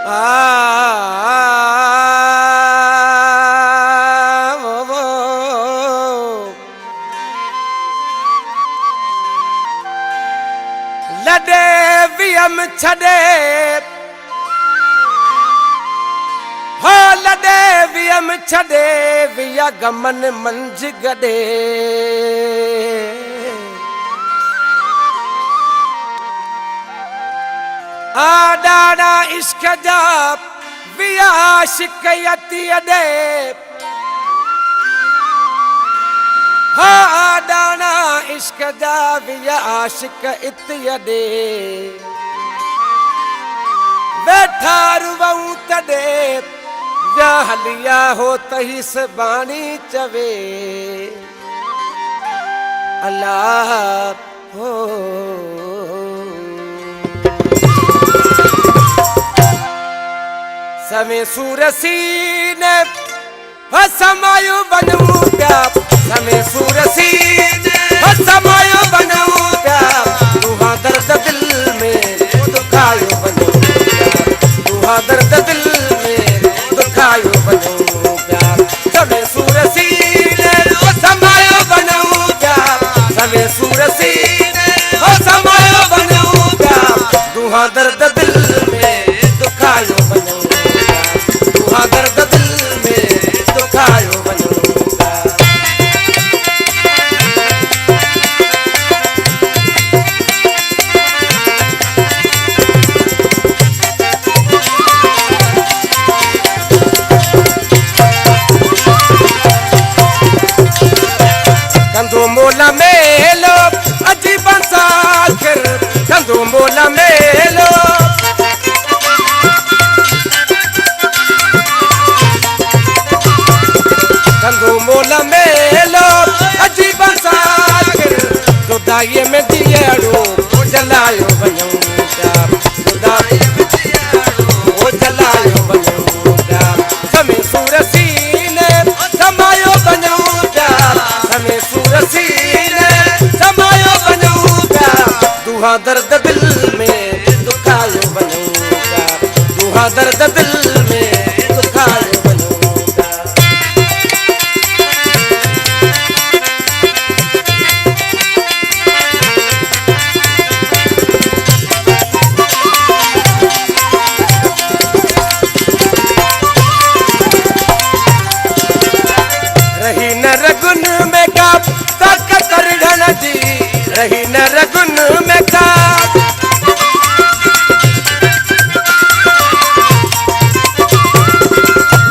लॾे वियम छॾे हो लॾे वियम छॾे विया गमन मंझ गॾे ॾाढा इश्क जा विया शिकयतीअ ॾे ॾाढा इश्क जा विया शिकयतीअ ॾे वेठा रुवऊं तॾे जा हलिया हो तही सबानी चवे अल्लाह हो समे सूरसी ने समायो बनूं प्या समे सूरसी ने समायो बनूं प्या तुहा दर्द दिल में दुखायो बनूं प्या तुहा दर्द दिल में दुखायो बनूं प्या समे सूरसी ने समायो बनूं प्या समे सूरसी ने समायो बनूं प्या तुहा दर्द दिल में दुखायो बनूं दर्द दिल में दुखायो बनूंगा कंदो मोला मेलो अजीब साखिर कंदो मोला मेलो कंदो मोला मेलो अजीब साखिर दुदाई में दियड़ो जलायो बनूं प्या दुदाई में दियड़ो जलायो बनूं प्या समे सूरसी ने समायो बनूं प्या समे सूरसी ने समायो बनूं प्या दुहा दर्द दिल में दुखायो बनूं प्या दुहा दर्द दिल में दुखायो रही न रगुन में का ताकत ढन जी रही न रगुन में का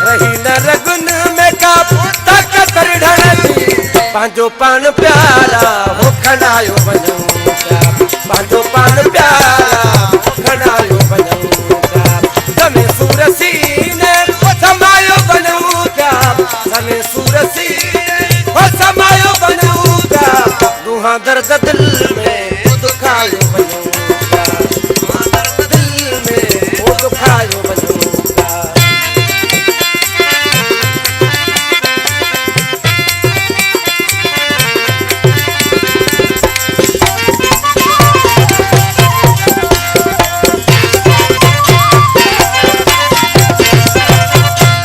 रही न रगुन में का ताकत ढन जी पंहिंजो पान प्यारा हो खणायो बनूं प्या पंहिंजो पान प्यारा हो खणायो बनूं प्या समे सूरसी ने समायो बनूं प्या समे सूरसी समायो बनूं प्या दुहा दर्द दिल में दुखायो बनूं प्या दुहा दर्द दिल में दुखायो बनूं प्या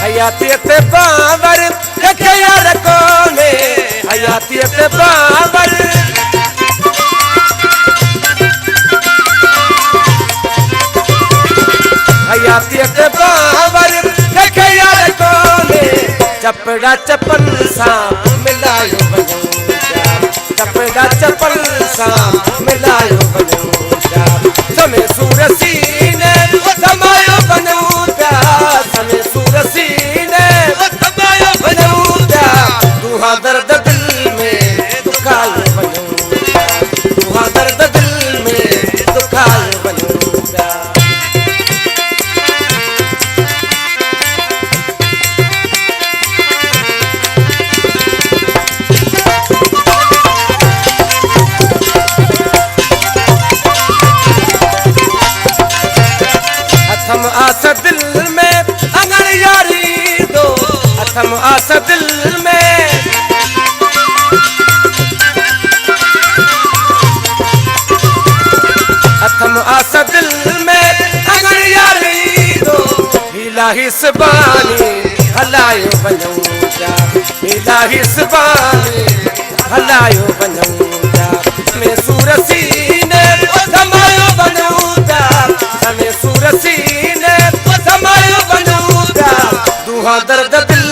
हयातियत बावर यार कोने हयातियत बावर हयातियत बावर यार कोने चपड़ा चपन सा मिलायो बनूं प्या चपड़ा चपन सा मिलायो बनूं प्या समे सूरसी ने समायो बनूं प्या समे सूरसी ने समायो बनूं प्या दुहा दर्द दिल में दुखायो बनूं प्या दुहा दर्द दिल में दुखायो बनूं प्या अथम आस दिल में अंगड़ यारी दो अथम आस दिल में अथम आस दिल में अंगड़ यारी दो इलाही सुबानी हलायो वञूं पिया इलाही सुबानी हलायो वञूं पिया में सूर सीने समायो वञूं पिया में सूर सीने समायो वञूं पिया दुहा दर्द दिल